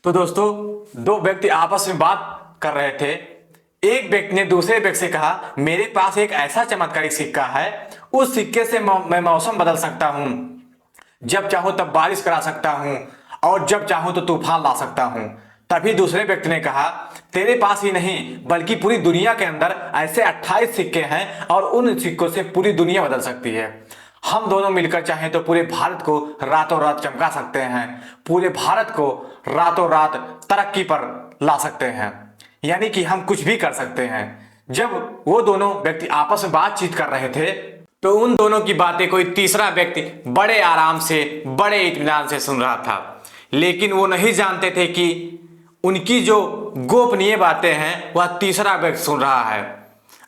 तो दोस्तों, दो व्यक्ति आपस में बात कर रहे थे। एक व्यक्ति ने दूसरे व्यक्ति से कहा, मेरे पास एक ऐसा चमत्कारिक सिक्का है, उस सिक्के से मैं मौसम बदल सकता हूं, जब चाहूं तब बारिश करा सकता हूं और जब चाहूं तो तूफान ला सकता हूं। तभी दूसरे व्यक्ति ने कहा, तेरे पास ही नहीं बल्कि पूरी दुनिया के अंदर ऐसे 28 सिक्के हैं और उन सिक्कों से पूरी दुनिया बदल सकती है। हम दोनों मिलकर चाहें तो पूरे भारत को रातों रात चमका सकते हैं, पूरे भारत को रातों रात तरक्की पर ला सकते हैं, यानी कि हम कुछ भी कर सकते हैं। जब वो दोनों व्यक्ति आपस में बातचीत कर रहे थे तो उन दोनों की बातें कोई तीसरा व्यक्ति बड़े आराम से, बड़े इत्मीनान से सुन रहा था। लेकिन वो नहीं जानते थे कि उनकी जो गोपनीय बातें हैं वह तीसरा व्यक्ति सुन रहा है।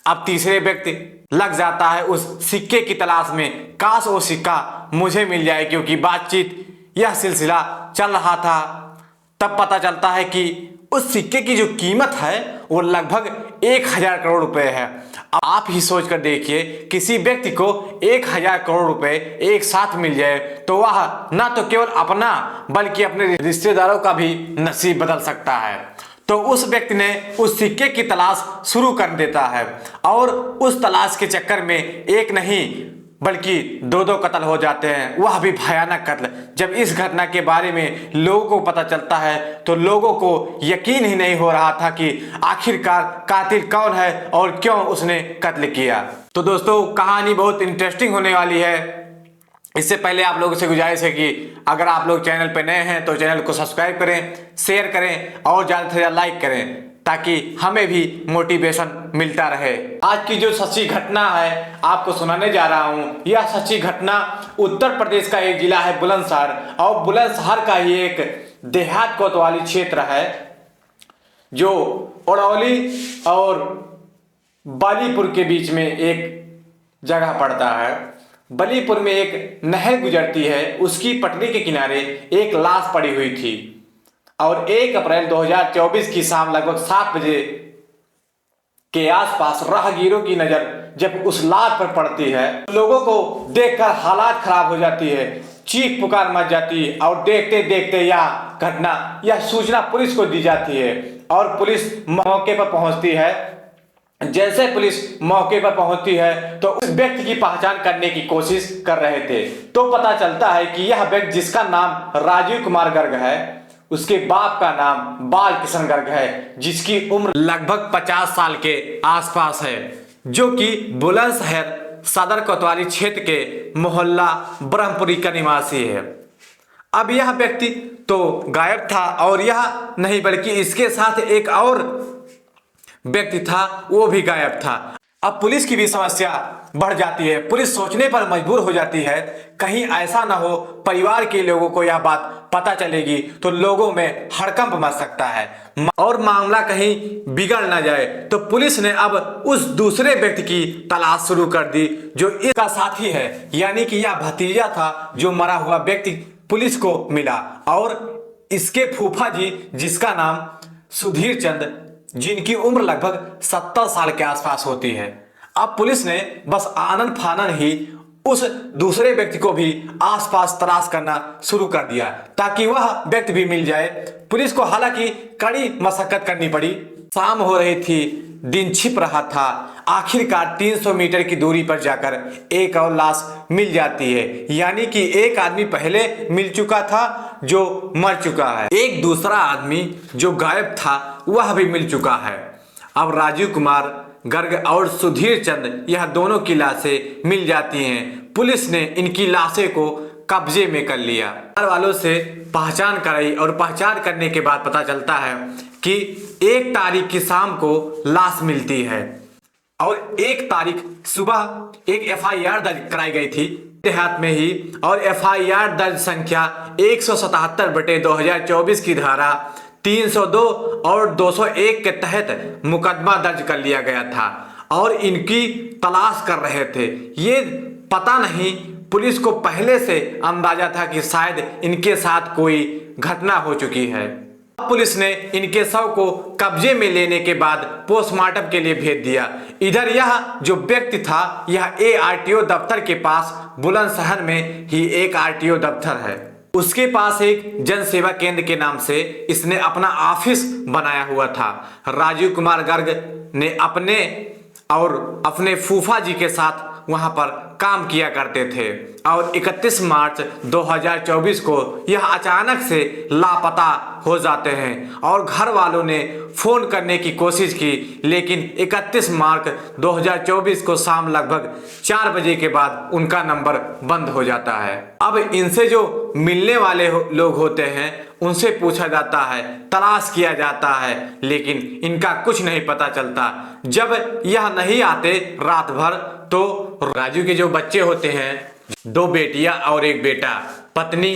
अब तीसरे व्यक्ति लग जाता है उस सिक्के की तलाश में, काश वो सिक्का मुझे मिल जाए, क्योंकि बातचीत यह सिलसिला चल रहा था। तब पता चलता है कि उस सिक्के की जो कीमत है वो लगभग 1000 करोड़ रुपए है। अब आप ही सोच कर देखिए, किसी व्यक्ति को 1000 करोड़ रुपए एक साथ मिल जाए तो वह ना तो केवल अपना बल्कि अपने रिश्तेदारों का भी नसीब बदल सकता है। तो उस व्यक्ति ने उस सिक्के की तलाश शुरू कर देता है और उस तलाश के चक्कर में एक नहीं बल्कि दो कत्ल हो जाते हैं, वह भी भयानक कत्ल। जब इस घटना के बारे में लोगों को पता चलता है तो लोगों को यकीन ही नहीं हो रहा था कि आखिरकार कातिल कौन है और क्यों उसने कत्ल किया। तो दोस्तों, कहानी बहुत इंटरेस्टिंग होने वाली है। इससे पहले आप लोगों से गुजारिश है कि अगर आप लोग चैनल पर नए हैं तो चैनल को सब्सक्राइब करें, शेयर करें और ज़्यादा से ज़्यादा लाइक करें, ताकि हमें भी मोटिवेशन मिलता रहे। आज की जो सच्ची घटना है आपको सुनाने जा रहा हूं। यह सच्ची घटना उत्तर प्रदेश का एक जिला है बुलंदशहर, और बुलंदशहर का ही एक देहात कोतवाली क्षेत्र है जो औड़ौली और बालीपुर के बीच में एक जगह पड़ता है। बलीपुर में एक नहर गुजरती है, उसकी पटरी के किनारे एक लाश पड़ी हुई थी और 1 अप्रैल 2024 की शाम लगभग 7 बजे के आसपास राहगीरों की नजर जब उस लाश पर पड़ती है, लोगों को देखकर हालात खराब हो जाती है, चीख पुकार मच जाती है और देखते देखते यह सूचना पुलिस को दी जाती है और पुलिस मौके पर पहुंचती है। जैसे पुलिस मौके पर पहुंचती है तो उस व्यक्ति की पहचान करने की कोशिश कर रहे थे तो पता चलता है कि यह व्यक्ति, जिसका नाम राजीव कुमार गर्ग है, उसके बाप का नाम बाल किशन गर्ग है, जिसकी उम्र लगभग 50 साल के आसपास है, जो कि बुलंदशहर सदर कोतवाली क्षेत्र के मोहल्ला ब्रह्मपुरी का निवासी है। अब यह व्यक्ति तो गायब था और यह नहीं बल्कि इसके साथ एक और व्यक्ति था, वो भी गायब था। अब पुलिस की भी समस्या बढ़ जाती है। पुलिस सोचने पर मजबूर हो जाती है, कहीं ऐसा ना हो परिवार के लोगों को यह बात पता चलेगी तो लोगों में हड़कंप मच सकता है और मामला कहीं बिगड़ ना जाए। तो पुलिस ने अब उस दूसरे व्यक्ति की तलाश शुरू कर दी जो इसका साथी है, यानी कि यह भतीजा था जो मरा हुआ व्यक्ति पुलिस को मिला, और इसके फूफा जी, जिसका नाम सुधीर चंद, जिनकी उम्र लगभग 70 साल के आसपास होती है। अब पुलिस ने बस आनन फानन ही उस दूसरे व्यक्ति को भी आसपास तलाश करना शुरू कर दिया ताकि वह व्यक्ति भी मिल जाए। पुलिस को हालांकि कड़ी मशक्कत करनी पड़ी। शाम हो रही थी, दिन छिप रहा था। आखिरकार 300 मीटर की दूरी पर जाकर एक और लाश मिल जाती है, यानी कि एक आदमी पहले मिल चुका था जो मर चुका है, एक दूसरा आदमी जो गायब था वह भी मिल चुका है। अब राजीव कुमार गर्ग और सुधीर चंद, यह दोनों की लाशें मिल जाती हैं। पुलिस ने इनकी लाशें को कब्जे में कर लिया। परिवार वालों से पहचान कराई और पहचान करने के बाद पता चलता है कि 1 तारीख की शाम को लाश मिलती है और 1 तारीख सुबह एक FIR दर्ज कराई गई थी देहात में ही, और FIR दर्ज संख्या 177/2024 की धारा 302 और 201 के तहत मुकदमा दर्ज कर लिया गया था और इनकी तलाश कर रहे थे। ये पता नहीं, पुलिस को पहले से अंदाजा था कि शायद इनके साथ कोई घटना हो चुकी है। पुलिस ने इनके शव को कब्जे में लेने के बाद पोस्टमार्टम के लिए भेज दिया। इधर यह जो व्यक्ति था, यह ARTO दफ्तर के पास बुलंदशहर में ही एक RTO दफ्तर है, उसके पास एक जन सेवा केंद्र के नाम से इसने अपना ऑफिस बनाया हुआ था। राजीव कुमार गर्ग ने अपने और अपने फूफा जी के साथ वहां पर काम किया करते थे और 31 मार्च 2024 को यह अचानक से लापता हो जाते हैं और घर वालों ने फोन करने की कोशिश की, लेकिन 31 मार्च 2024 को शाम लगभग 4 बजे के बाद उनका नंबर बंद हो जाता है। अब इनसे जो मिलने वाले लोग होते हैं उनसे पूछा जाता है, तलाश किया जाता है, लेकिन इनका कुछ नहीं पता चलता। जब यह नहीं आते रात भर, तो राजू के जो बच्चे होते हैं, 2 बेटियां और 1 बेटा, पत्नी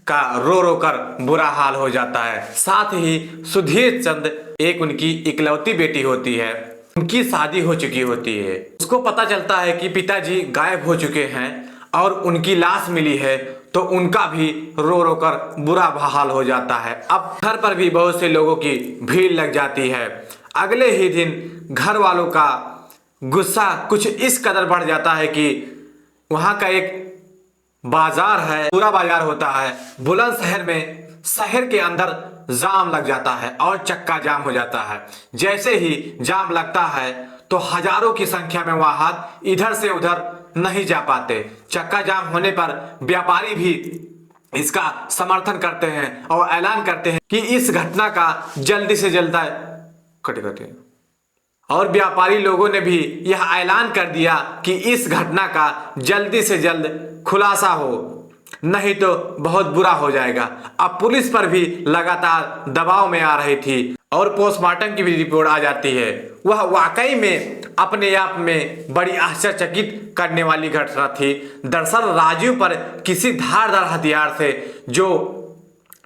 का रो रो कर बुरा हाल हो जाता है। साथ ही सुधीर चंद एक उनकी इकलौती बेटी होती है, उनकी शादी हो चुकी होती है। उसको पता चलता है कि पिताजी गायब हो चुके हैं और उनकी लाश मिली है, तो उनका भी रो रो कर बुरा हाल हो जाता है। अब घर पर भी बहुत से लोगों की भीड़ लग जाती है। अगले ही दिन घर वालों का गुस्सा कुछ इस कदर बढ़ जाता है कि वहाँ का एक बाजार है, पूरा बाजार होता है बुलंदशहर में, शहर के अंदर जाम लग जाता है और चक्का जाम हो जाता है। जैसे ही जाम लगता है तो हजारों की संख्या में वाहन इधर से उधर नहीं जा पाते। चक्का जाम होने पर व्यापारी भी इसका समर्थन करते हैं और ऐलान करते हैं कि इस घटना का जल्दी से जल्द कटे और व्यापारी लोगों ने भी यह ऐलान कर दिया कि इस घटना का जल्दी से जल्द खुलासा हो, नहीं तो बहुत बुरा हो जाएगा। अब पुलिस पर भी लगातार दबाव में आ रही थी और पोस्टमार्टम की भी रिपोर्ट आ जाती है। वह वाकई में अपने आप में बड़ी आश्चर्यचकित करने वाली घटना थी। दरअसल राजीव पर किसी धारदार हथियार से जो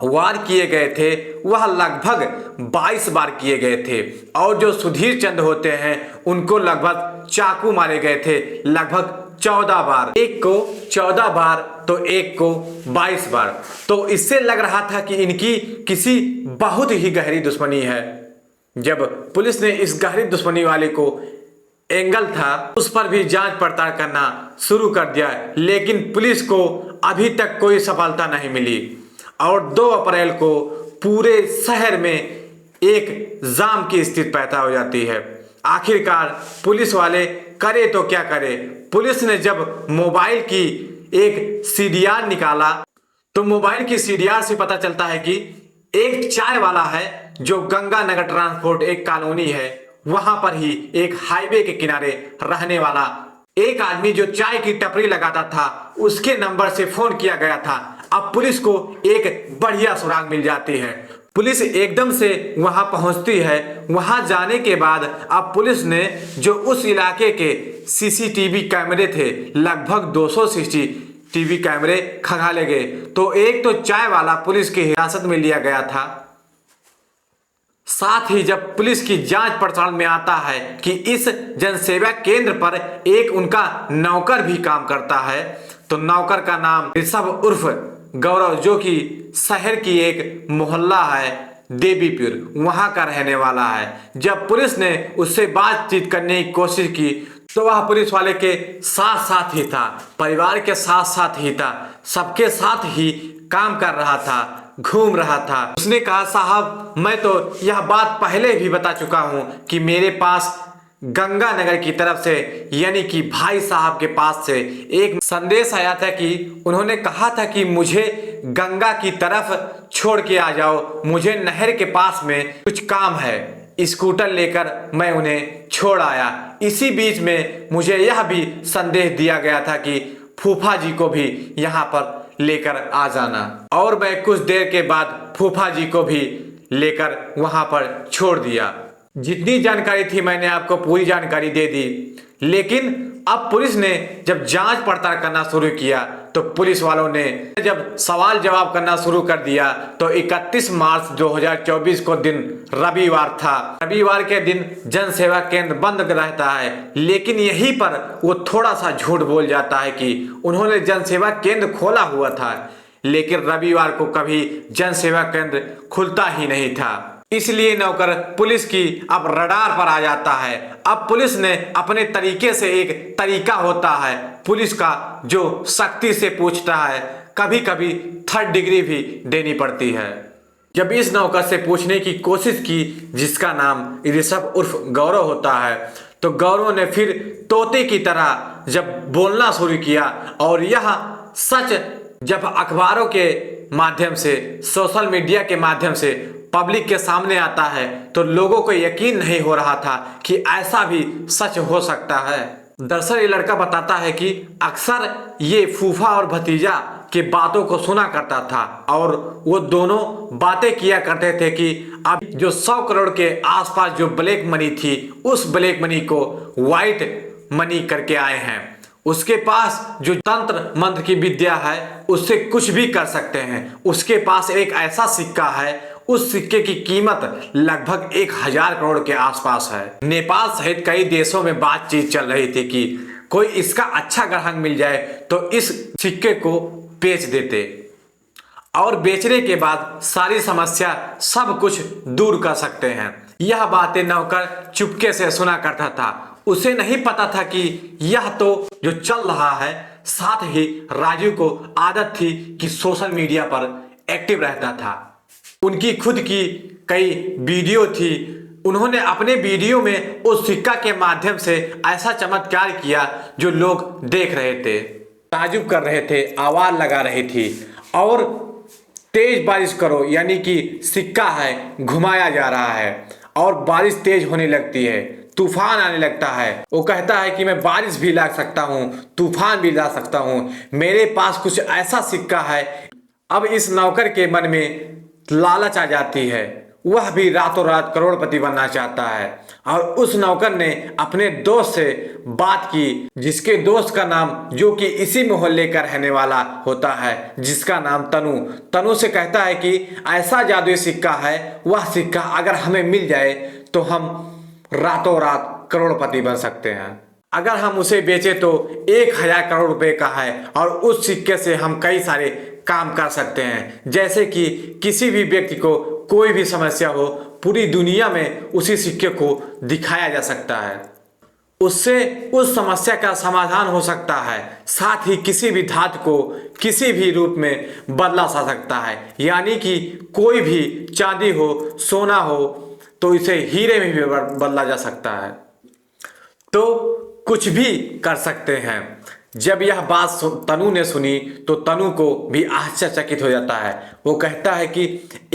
वार किए गए थे वह लगभग 22 बार किए गए थे और जो सुधीर चंद होते हैं उनको लगभग चाकू मारे गए थे लगभग 14 बार। एक को 14 बार तो एक को 22 बार। तो इससे लग रहा था कि इनकी किसी बहुत ही गहरी दुश्मनी है। जब पुलिस ने इस गहरी दुश्मनी वाले को एंगल था उस पर भी जांच पड़ताल करना शुरू कर दिया, लेकिन पुलिस को अभी तक कोई सफलता नहीं मिली और 2 अप्रैल को पूरे शहर में एक जाम की स्थिति पैदा हो जाती है। आखिरकार पुलिस वाले करे तो क्या करे। पुलिस ने जब मोबाइल की एक सीडीआर निकाला तो मोबाइल की सीडीआर से पता चलता है कि एक चाय वाला है जो गंगा नगर ट्रांसपोर्ट एक कॉलोनी है, वहां पर ही एक हाईवे के किनारे रहने वाला एक आदमी जो चाय की टपरी लगाता था उसके नंबर से फोन किया गया था। अब पुलिस को एक बढ़िया सुराग मिल जाती है। पुलिस एकदम से वहां पहुंचती है। वहां जाने के बाद अब पुलिस ने जो उस इलाके के सीसीटीवी कैमरे थे लगभग 200 सीसीटीवी कैमरे खंगाले गए। तो एक तो चाय वाला पुलिस की हिरासत में लिया गया था। साथ ही जब पुलिस की जांच पड़ताल में आता है कि इस जनसेवा केंद्र पर एक उनका नौकर भी काम करता है, तो नौकर का नाम ऋषभ उर्फ गौरव जो कि शहर की एक मोहल्ला है देवीपुर वहां का रहने वाला है। जब पुलिस ने उससे बातचीत करने की कोशिश की तो वह पुलिस वाले के साथ साथ ही था, परिवार के साथ साथ ही था, सबके साथ ही काम कर रहा था, घूम रहा था। उसने कहा, साहब मैं तो यह बात पहले भी बता चुका हूं कि मेरे पास गंगा नगर की तरफ से यानी कि भाई साहब के पास से एक संदेश आया था कि उन्होंने कहा था कि मुझे गंगा की तरफ छोड़ के आ जाओ, मुझे नहर के पास में कुछ काम है। स्कूटर लेकर मैं उन्हें छोड़ आया। इसी बीच में मुझे यह भी संदेश दिया गया था कि फूफा जी को भी यहाँ पर लेकर आ जाना, और मैं कुछ देर के बाद फूफा जी को भी लेकर वहां पर छोड़ दिया। जितनी जानकारी थी मैंने आपको पूरी जानकारी दे दी, लेकिन अब पुलिस ने जब जांच पड़ताल करना शुरू किया तो पुलिस वालों ने जब सवाल जवाब करना शुरू कर दिया तो 31 मार्च 2024 को दिन रविवार था। रविवार के दिन जन सेवा केंद्र बंद रहता है, लेकिन यहीं पर वो थोड़ा सा झूठ बोल जाता है कि उन्होंने जन सेवा केंद्र खोला हुआ था, लेकिन रविवार को कभी जन सेवा केंद्र खुलता ही नहीं था। इसलिए नौकर पुलिस की अब रडार पर आ जाता है। अब पुलिस ने अपने तरीके से, एक तरीका होता है पुलिस का जो सख्ती से पूछता है, कभी कभी थर्ड डिग्री भी देनी पड़ती है। जब इस नौकर से पूछने की कोशिश की, जिसका नाम ऋषभ उर्फ गौरव होता है, तो गौरव ने फिर तोते की तरह जब बोलना शुरू किया और यह सच जब अखबारों के माध्यम से, सोशल मीडिया के माध्यम से पब्लिक के सामने आता है तो लोगों को यकीन नहीं हो रहा था कि ऐसा भी सच हो सकता है। दरअसल ये लड़का बताता है कि अक्सर ये फूफा और भतीजा की बातों को सुना करता था और वो दोनों बातें किया करते थे कि अब जो 100 करोड़ के आसपास जो ब्लैक मनी थी, उस ब्लैक मनी को व्हाइट मनी करके आए हैं। उसके पास जो तंत्र मंत्र की विद्या है उससे कुछ भी कर सकते हैं। उसके पास एक ऐसा सिक्का है, उस सिक्के की कीमत लगभग 1000 करोड़ के आसपास है। नेपाल सहित कई देशों में बातचीत चल रही थी कि कोई इसका अच्छा ग्राहक मिल जाए तो इस सिक्के को बेच देते और बेचने के बाद सारी समस्या सब कुछ दूर कर सकते हैं। यह बातें नौकर चुपके से सुना करता था। उसे नहीं पता था कि यह तो जो चल रहा है, साथ ही राजू को आदत थी कि सोशल मीडिया पर एक्टिव रहता था। उनकी खुद की कई वीडियो थी। उन्होंने अपने वीडियो में उस सिक्का के माध्यम से ऐसा चमत्कार किया जो लोग देख रहे थे, ताजुब कर रहे थे, आवाज लगा रही थी। और तेज बारिश करो, यानी कि सिक्का है घुमाया जा रहा है और बारिश तेज होने लगती है, तूफान आने लगता है। वो कहता है कि मैं बारिश भी ला सकता हूँ, तूफान भी ला सकता हूँ, मेरे पास कुछ ऐसा सिक्का है। अब इस नौकर के मन में लालच आ जाती है, वह भी रातों रात करोड़पति बनना चाहता है। और उस नौकर ने अपने दोस्त से बात की, जिसके दोस्त का नाम, जो कि इसी मोहल्ले का रहने वाला होता है, जिसका नाम तनु से कहता है कि ऐसा जादुई सिक्का है, वह सिक्का अगर हमें मिल जाए तो हम रातों रात करोड़पति बन सकते हैं। अगर हम उसे बेचे तो 1000 करोड़ रुपए का है और उस सिक्के से हम कई सारे काम कर सकते हैं। जैसे कि किसी भी व्यक्ति को कोई भी समस्या हो, पूरी दुनिया में उसी सिक्के को दिखाया जा सकता है, उससे उस समस्या का समाधान हो सकता है। साथ ही किसी भी धातु को किसी भी रूप में बदला जा सकता है, यानी कि कोई भी चांदी हो, सोना हो, तो इसे हीरे में भी बदला जा सकता है। तो कुछ भी कर सकते हैं। जब यह बात तनु ने सुनी तो तनु को भी आश्चर्यचकित हो जाता है। वो कहता है कि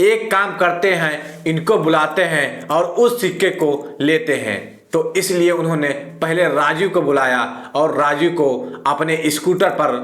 एक काम करते हैं, इनको बुलाते हैं और उस सिक्के को लेते हैं। तो इसलिए उन्होंने पहले राजू को बुलाया और राजू को अपने स्कूटर पर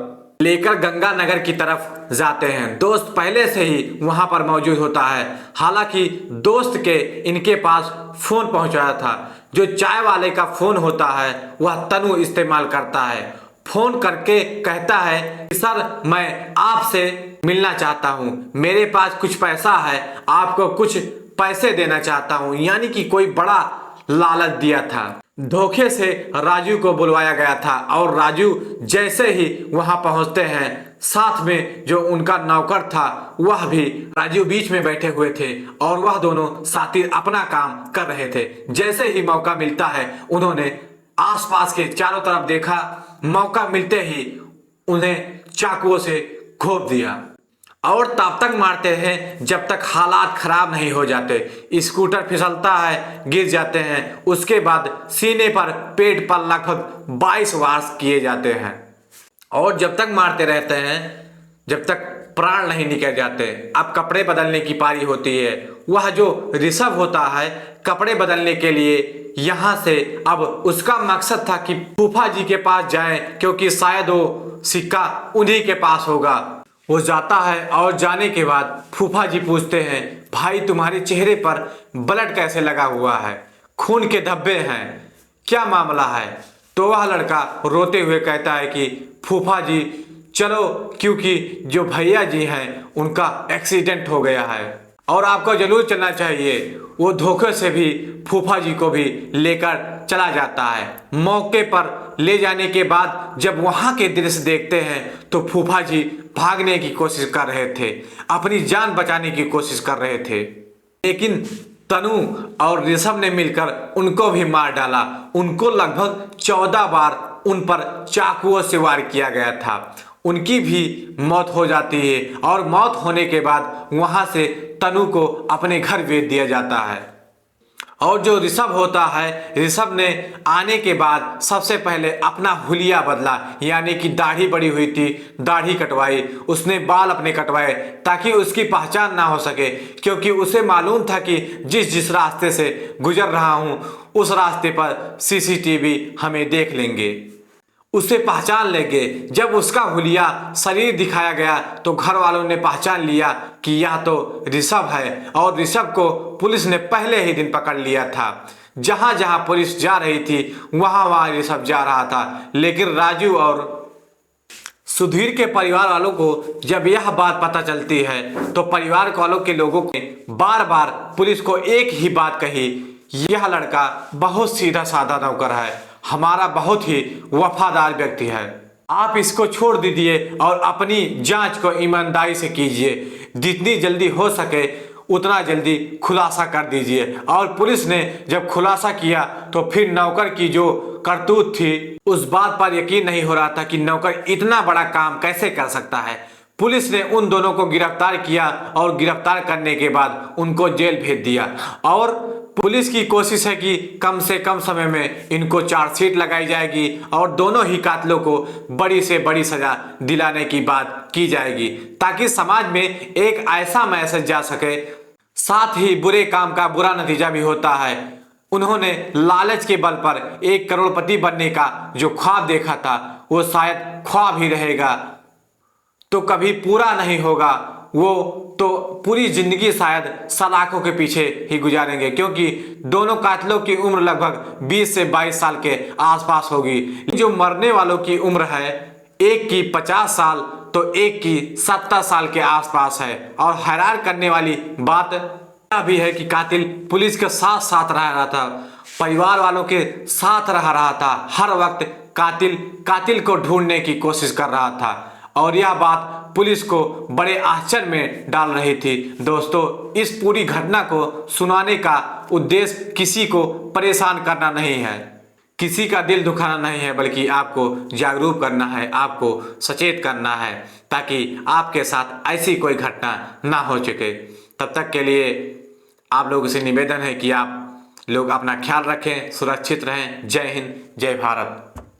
लेकर गंगानगर की तरफ जाते हैं। दोस्त पहले से ही वहां पर मौजूद होता है। हालांकि दोस्त के इनके पास फोन पहुंचाया था। जो चाय वाले का फोन होता है वह तनु इस्तेमाल करता है। फोन करके कहता है कि सर, मैं आपसे मिलना चाहता हूं, मेरे पास कुछ पैसा है, आपको कुछ पैसे देना चाहता हूं। यानी कि कोई बड़ा लालच दिया था। धोखे से राजू को बुलवाया गया था और राजू जैसे ही वहां पहुंचते हैं, साथ में जो उनका नौकर था वह भी राजू बीच में बैठे हुए थे और वह दोनों साथी अपना काम कर रहे थे। जैसे ही मौका मिलता है उन्होंने आसपास के चारों तरफ देखा, मौका मिलते ही उन्हें चाकुओं से घोंप दिया और तब तक मारते हैं जब तक हालात खराब नहीं हो जाते। स्कूटर फिसलता है, गिर जाते हैं। उसके बाद सीने पर, पेट पर लगभग 22 वार किए जाते हैं और जब तक मारते रहते हैं जब तक प्राण नहीं निकल जाते। अब कपड़े बदलने की पारी होती है। वह जो ऋषभ होता है, कपड़े बदलने के लिए यहाँ से, अब उसका मकसद था कि फूफा जी के पास जाए, क्योंकि शायद वो सिक्का उन्हीं के पास होगा। वो जाता है और जाने के बाद फूफा जी पूछते हैं, भाई तुम्हारे चेहरे पर ब्लड कैसे लगा हुआ है, खून के धब्बे हैं, क्या मामला है? तो वह लड़का रोते हुए कहता है कि फूफा जी चलो, क्योंकि जो भैया जी हैं उनका एक्सीडेंट हो गया है और आपको जरूर चलना चाहिए। वो धोखे से भी फूफा जी को भी लेकर चला जाता है। मौके पर ले जाने के बाद जब वहां के दृश्य देखते हैं तो फूफा जी भागने की कोशिश कर रहे थे, अपनी जान बचाने की कोशिश कर रहे थे, लेकिन तनु और ऋषभ ने मिलकर उनको भी मार डाला। उनको लगभग 14 बार उन पर चाकुओं से वार किया गया था। उनकी भी मौत हो जाती है और मौत होने के बाद वहां से तनु को अपने घर भेज दिया जाता है। और जो ऋषभ होता है, ऋषभ ने आने के बाद सबसे पहले अपना हुलिया बदला, यानी कि दाढ़ी बड़ी हुई थी, दाढ़ी कटवाई, उसने बाल अपने कटवाए ताकि उसकी पहचान ना हो सके, क्योंकि उसे मालूम था कि जिस रास्ते से गुजर रहा हूं उस रास्ते पर सीसीटीवी हमें देख लेंगे, उसे पहचान लेंगे। जब उसका हुलिया शरीर दिखाया गया तो घर वालों ने पहचान लिया कि यह तो ऋषभ है, और ऋषभ को पुलिस ने पहले ही दिन पकड़ लिया था। जहां जहां पुलिस जा रही थी वहां वहां ऋषभ जा रहा था। लेकिन राजू और सुधीर के परिवार वालों को जब यह बात पता चलती है तो परिवार वालों के लोगों ने बार बार पुलिस को एक ही बात कही, यह लड़का बहुत सीधा साधा नौकर है, हमारा बहुत ही वफादार व्यक्ति है, आप इसको छोड़ दीजिए और अपनी जांच को ईमानदारी से कीजिए, जितनी जल्दी हो सके उतना जल्दी खुलासा कर दीजिए। और पुलिस ने जब खुलासा किया तो फिर नौकर की जो करतूत थी उस बात पर यकीन नहीं हो रहा था कि नौकर इतना बड़ा काम कैसे कर सकता है। पुलिस ने उन दोनों को गिरफ्तार किया और गिरफ्तार करने के बाद उनको जेल भेज दिया। और पुलिस की कोशिश है कि कम से कम समय में इनको चार्जशीट लगाई जाएगी और दोनों ही कातिलों को बड़ी से बड़ी सजा दिलाने की बात की जाएगी, ताकि समाज में एक ऐसा मैसेज जा सके। साथ ही बुरे काम का बुरा नतीजा भी होता है। उन्होंने लालच के बल पर एक करोड़पति बनने का जो ख्वाब देखा था वो शायद ख्वाब ही रहेगा, तो कभी पूरा नहीं होगा। वो तो पूरी जिंदगी शायद सलाखों के पीछे ही गुजारेंगे, क्योंकि दोनों कातिलों की उम्र लगभग 20 से 22 साल के आसपास होगी। जो मरने वालों की उम्र है, एक की 50 साल तो एक की 70 साल के आसपास है। और हैरान करने वाली बात यह भी है कि कातिल पुलिस के साथ साथ रह रहा था, परिवार वालों के साथ रह रहा था, हर वक्त कातिल को ढूंढने की कोशिश कर रहा था। और यह बात पुलिस को बड़े आश्चर्य में डाल रही थी। दोस्तों, इस पूरी घटना को सुनाने का उद्देश्य किसी को परेशान करना नहीं है, किसी का दिल दुखाना नहीं है, बल्कि आपको जागरूक करना है, आपको सचेत करना है, ताकि आपके साथ ऐसी कोई घटना ना हो सके। तब तक के लिए आप लोगों से निवेदन है कि आप लोग अपना ख्याल रखें, सुरक्षित रहें। जय हिंद, जय भारत।